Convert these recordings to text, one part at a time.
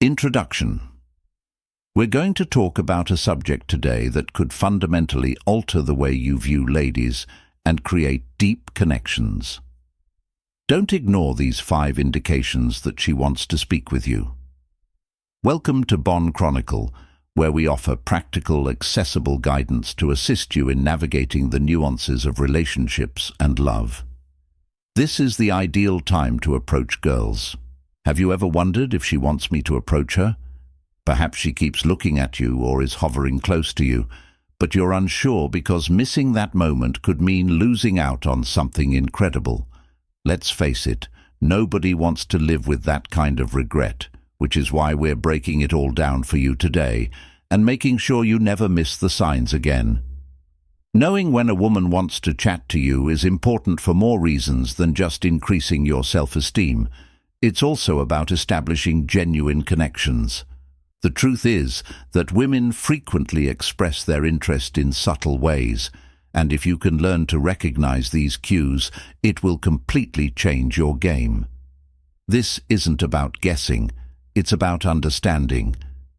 Introduction. We're going to talk about a subject today that could fundamentally alter the way you view ladies and create deep connections. Don't ignore these 5 indications that she wants to speak with you. Welcome to Bond Chronicle, where we offer practical, accessible guidance to assist you in navigating the nuances of relationships and love. This is the ideal time to approach girls. Have you ever wondered if she wants me to approach her? Perhaps she keeps looking at you or is hovering close to you, but you're unsure because missing that moment could mean losing out on something incredible. Let's face it, nobody wants to live with that kind of regret, which is why we're breaking it all down for you today and making sure you never miss the signs again. Knowing when a woman wants to chat to you is important for more reasons than just increasing your self-esteem. It's also about establishing genuine connections. The truth is that women frequently express their interest in subtle ways, and if you can learn to recognize these cues, it will completely change your game. This isn't about guessing, it's about understanding,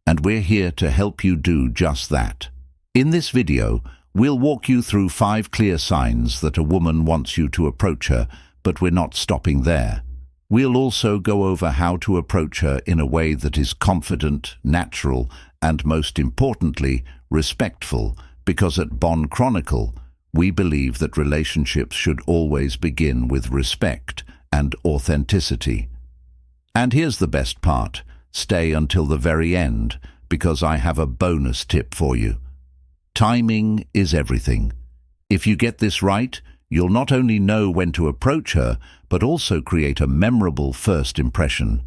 and we're here to help you do just that. In this video, we'll walk you through 5 clear signs that a woman wants you to approach her, but we're not stopping there. We'll also go over how to approach her in a way that is confident, natural, and most importantly, respectful, because at Bond Chronicle, we believe that relationships should always begin with respect and authenticity. And here's the best part. Stay until the very end, because I have a bonus tip for you. Timing is everything. If you get this right, you'll not only know when to approach her, but also create a memorable first impression.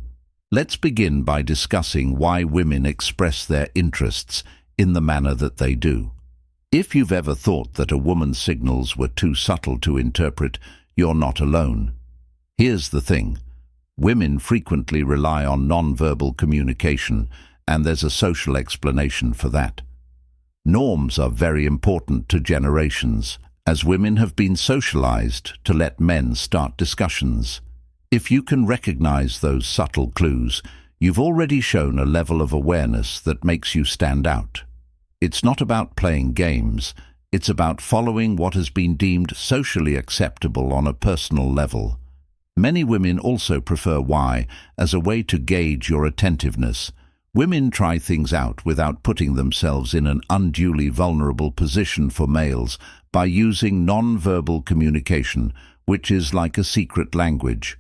Let's begin by discussing why women express their interests in the manner that they do. If you've ever thought that a woman's signals were too subtle to interpret, you're not alone. Here's the thing. Women frequently rely on non-verbal communication, and there's a social explanation for that. Norms are very important to generations, as women have been socialized to let men start discussions. If you can recognize those subtle clues, you've already shown a level of awareness that makes you stand out. It's not about playing games, it's about following what has been deemed socially acceptable on a personal level. Many women also prefer why as a way to gauge your attentiveness. Women try things out without putting themselves in an unduly vulnerable position for males by using non-verbal communication, which is like a secret language.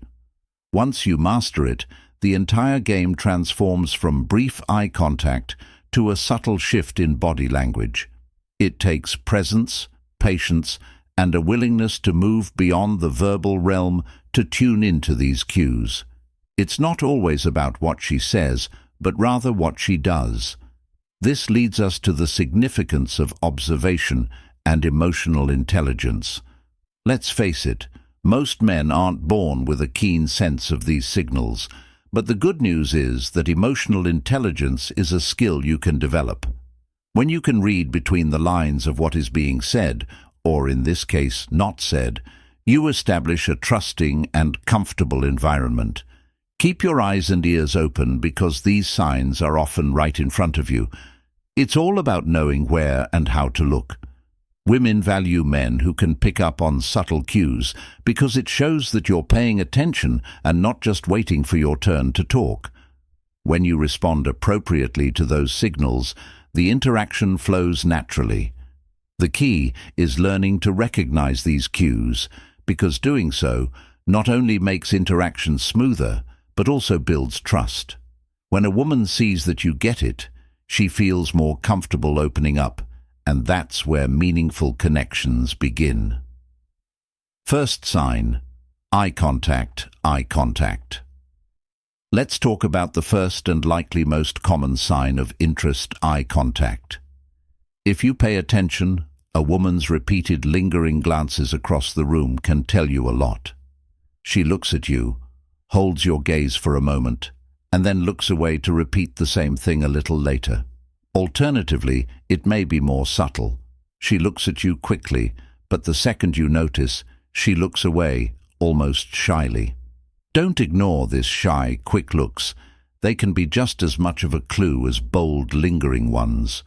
Once you master it, the entire game transforms from brief eye contact to a subtle shift in body language. It takes presence, patience, and a willingness to move beyond the verbal realm to tune into these cues. It's not always about what she says, but rather what she does. This leads us to the significance of observation and emotional intelligence. Let's face it, most men aren't born with a keen sense of these signals, but the good news is that emotional intelligence is a skill you can develop. When you can read between the lines of what is being said, or in this case, not said, you establish a trusting and comfortable environment. Keep your eyes and ears open because these signs are often right in front of you. It's all about knowing where and how to look. Women value men who can pick up on subtle cues because it shows that you're paying attention and not just waiting for your turn to talk. When you respond appropriately to those signals, the interaction flows naturally. The key is learning to recognize these cues because doing so not only makes interaction smoother, but also builds trust. When a woman sees that you get it, she feels more comfortable opening up, and that's where meaningful connections begin. First sign, eye contact, eye contact. Let's talk about the first and likely most common sign of interest, eye contact. If you pay attention, a woman's repeated lingering glances across the room can tell you a lot. She looks at you, holds your gaze for a moment, and then looks away to repeat the same thing a little later. Alternatively, it may be more subtle. She looks at you quickly, but the second you notice, she looks away, almost shyly. Don't ignore this shy, quick looks. they can be just as much of a clue as bold, lingering ones.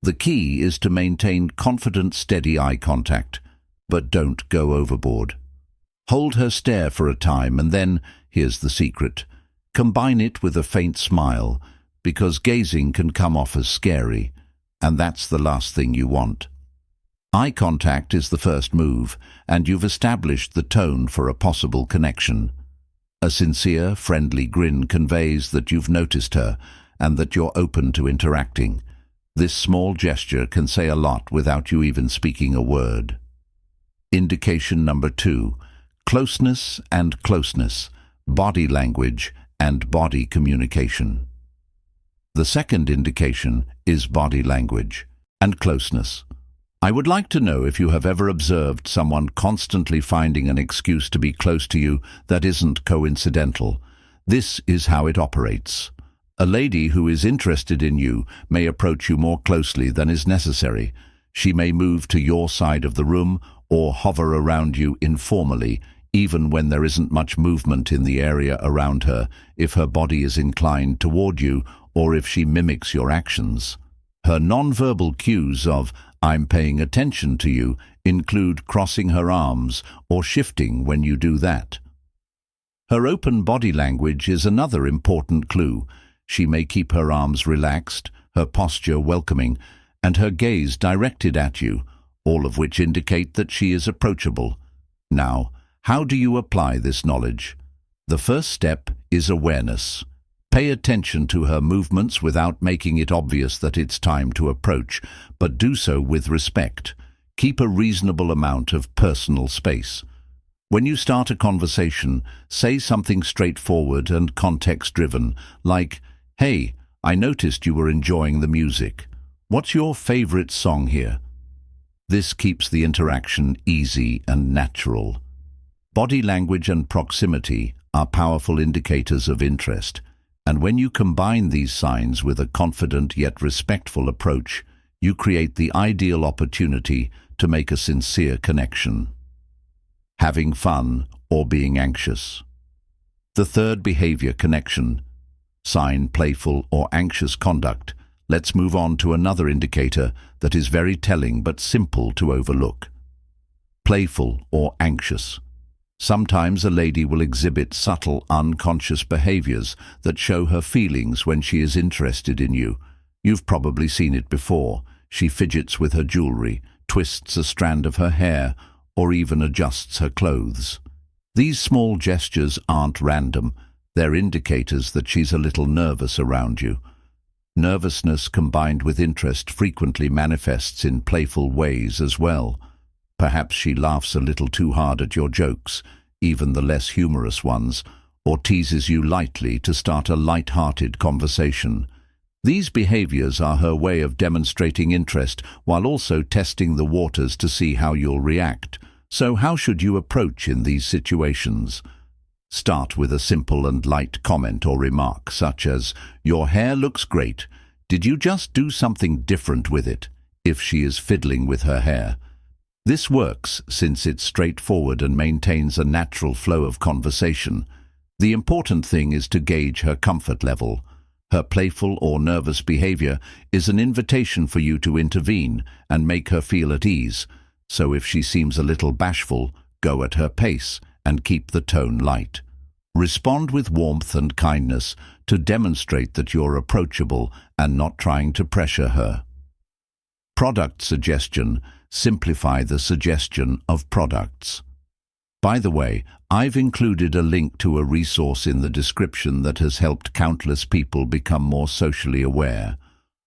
The key is to maintain confident, steady eye contact, but don't go overboard. Hold her stare for a time and then, here's the secret, combine it with a faint smile, because gazing can come off as scary, and that's the last thing you want. Eye contact is the first move, and you've established the tone for a possible connection. A sincere, friendly grin conveys that you've noticed her and that you're open to interacting. This small gesture can say a lot without you even speaking a word. Indication number 2. Closeness and closeness, body language and body communication. The second indication is body language and closeness. I would like to know if you have ever observed someone constantly finding an excuse to be close to you that isn't coincidental. This is how it operates. A lady who is interested in you may approach you more closely than is necessary. She may move to your side of the room or hover around you informally, even when there isn't much movement in the area around her, if her body is inclined toward you or if she mimics your actions. Her nonverbal cues of "I'm paying attention to you" include crossing her arms or shifting when you do that. Her open body language is another important clue. She may keep her arms relaxed, her posture welcoming, and her gaze directed at you, all of which indicate that she is approachable. Now, how do you apply this knowledge? The first step is awareness. Pay attention to her movements without making it obvious that it's time to approach, but do so with respect. Keep a reasonable amount of personal space. When you start a conversation, say something straightforward and context-driven, like, "Hey, I noticed you were enjoying the music. What's your favorite song here?" This keeps the interaction easy and natural. Body language and proximity are powerful indicators of interest, and when you combine these signs with a confident yet respectful approach, you create the ideal opportunity to make a sincere connection. Having fun or being anxious. The third behavior connection, sign playful or anxious conduct. Let's move on to another indicator that is very telling but simple to overlook. Playful or anxious. Sometimes a lady will exhibit subtle, unconscious behaviors that show her feelings when she is interested in you. You've probably seen it before. She fidgets with her jewelry, twists a strand of her hair, or even adjusts her clothes. These small gestures aren't random. They're indicators that she's a little nervous around you. Nervousness combined with interest frequently manifests in playful ways as well. Perhaps she laughs a little too hard at your jokes, even the less humorous ones, or teases you lightly to start a light-hearted conversation. These behaviors are her way of demonstrating interest while also testing the waters to see how you'll react. So how should you approach in these situations? Start with a simple and light comment or remark, such as, "Your hair looks great. Did you just do something different with it?" if she is fiddling with her hair. This works since it's straightforward and maintains a natural flow of conversation. The important thing is to gauge her comfort level. Her playful or nervous behavior is an invitation for you to intervene and make her feel at ease. So if she seems a little bashful, go at her pace and keep the tone light. Respond with warmth and kindness to demonstrate that you're approachable and not trying to pressure her. Product suggestion. Simplify the suggestion of products. By the way, I've included a link to a resource in the description that has helped countless people become more socially aware.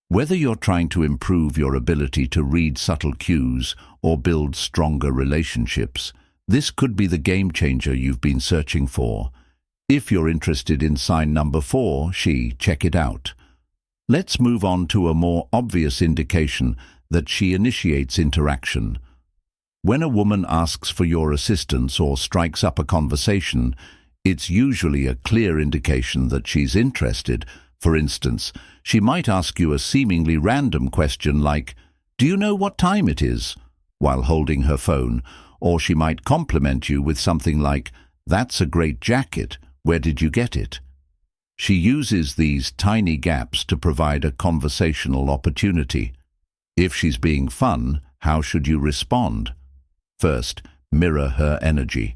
Whether you're trying to improve your ability to read subtle cues or build stronger relationships, this could be the game changer you've been searching for. If you're interested in sign number 4, check it out. Let's move on to a more obvious indication that she initiates interaction. When a woman asks for your assistance or strikes up a conversation, it's usually a clear indication that she's interested. For instance, she might ask you a seemingly random question like, "Do you know what time it is?" while holding her phone, or she might compliment you with something like, "That's a great jacket. Where did you get it?" She uses these tiny gaps to provide a conversational opportunity. If she's being fun, how should you respond? First, mirror her energy.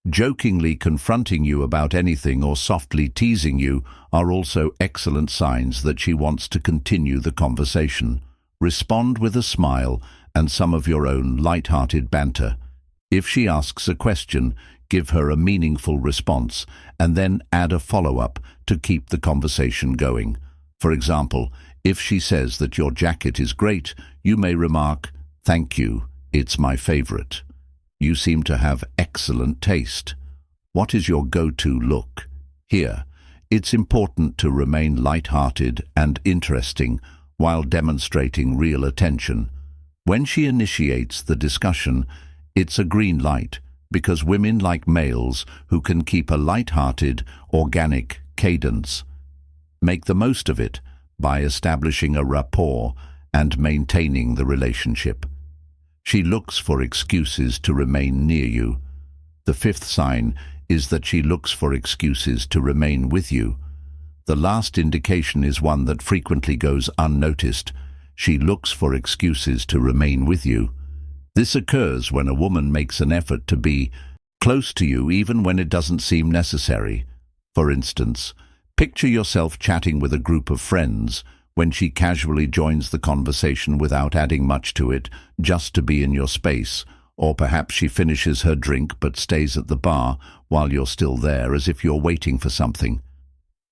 Jokingly confronting you about anything or softly teasing you are also excellent signs that she wants to continue the conversation. Respond with a smile and some of your own light-hearted banter. If she asks a question, give her a meaningful response and then add a follow-up to keep the conversation going. For example, if she says that your jacket is great, you may remark, "Thank you, it's my favorite. You seem to have excellent taste. What is your go-to look?" Here, it's important to remain light-hearted and interesting while demonstrating real attention. When she initiates the discussion, it's a green light, because women like males who can keep a light-hearted, organic cadence. Make the most of it by establishing a rapport and maintaining the relationship. She looks for excuses to remain near you. The fifth sign is that she looks for excuses to remain with you. The last indication is one that frequently goes unnoticed. She looks for excuses to remain with you. This occurs when a woman makes an effort to be close to you even when it doesn't seem necessary. For instance, picture yourself chatting with a group of friends when she casually joins the conversation without adding much to it, just to be in your space, or perhaps she finishes her drink but stays at the bar while you're still there as if you're waiting for something.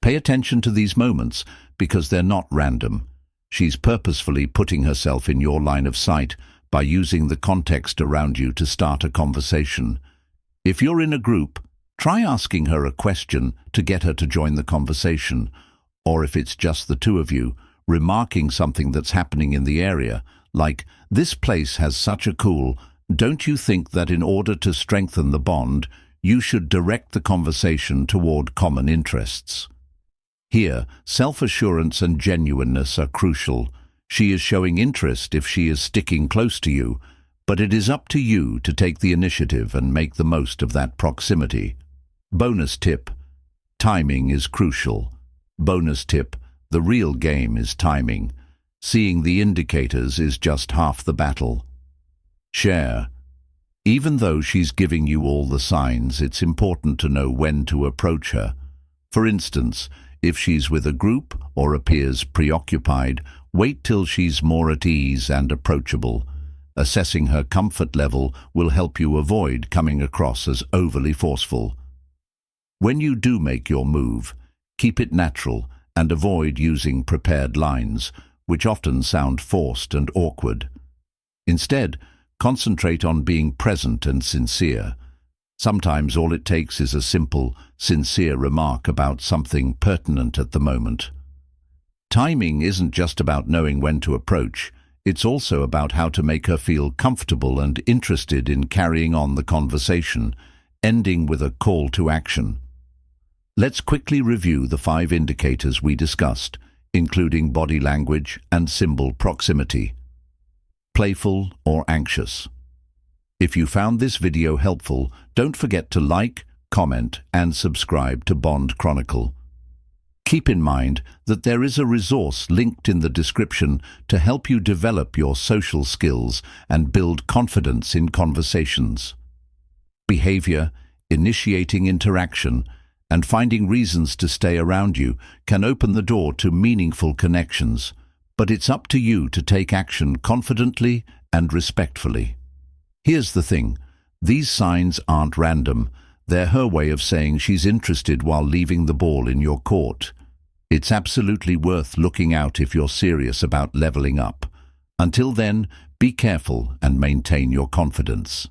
Pay attention to these moments because they're not random. She's purposefully putting herself in your line of sight by using the context around you to start a conversation. If you're in a group, try asking her a question to get her to join the conversation, or if it's just the two of you, remarking something that's happening in the area, like, "This place has such a cool, don't you think that in order to strengthen the bond, you should direct the conversation toward common interests?" Here, self-assurance and genuineness are crucial. She is showing interest if she is sticking close to you, but it is up to you to take the initiative and make the most of that proximity. Bonus tip: timing is crucial. Bonus tip: the real game is timing. Seeing the indicators is just half the battle. Share. Even though she's giving you all the signs, it's important to know when to approach her. For instance, if she's with a group or appears preoccupied, wait till she's more at ease and approachable. Assessing her comfort level will help you avoid coming across as overly forceful. When you do make your move, keep it natural and avoid using prepared lines, which often sound forced and awkward. Instead, concentrate on being present and sincere. Sometimes all it takes is a simple, sincere remark about something pertinent at the moment. Timing isn't just about knowing when to approach, it's also about how to make her feel comfortable and interested in carrying on the conversation, ending with a call to action. Let's quickly review the 5 indicators we discussed, including body language and symbol proximity. Playful or anxious. If you found this video helpful, don't forget to like, comment, and subscribe to Bond Chronicle. Keep in mind that there is a resource linked in the description to help you develop your social skills and build confidence in conversations. Behavior, initiating interaction, and finding reasons to stay around you can open the door to meaningful connections, but it's up to you to take action confidently and respectfully. Here's the thing, these signs aren't random. They're her way of saying she's interested while leaving the ball in your court. It's absolutely worth looking out if you're serious about leveling up. Until then, be careful and maintain your confidence.